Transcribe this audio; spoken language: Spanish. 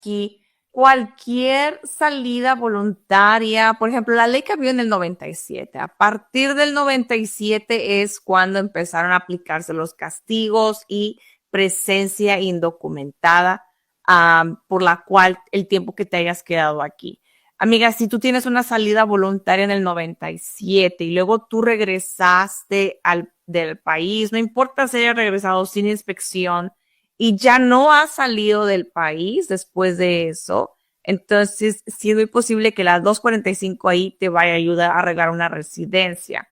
aquí, cualquier salida voluntaria, por ejemplo, la ley cambió en el 97. A partir del 97 es cuando empezaron a aplicarse los castigos y presencia indocumentada, por la cual el tiempo que te hayas quedado aquí. Amiga, si tú tienes una salida voluntaria en el 97 y luego tú regresaste del país, no importa si hayas regresado sin inspección y ya no has salido del país después de eso, entonces sí es muy posible que la 245 ahí te vaya a ayudar a arreglar una residencia.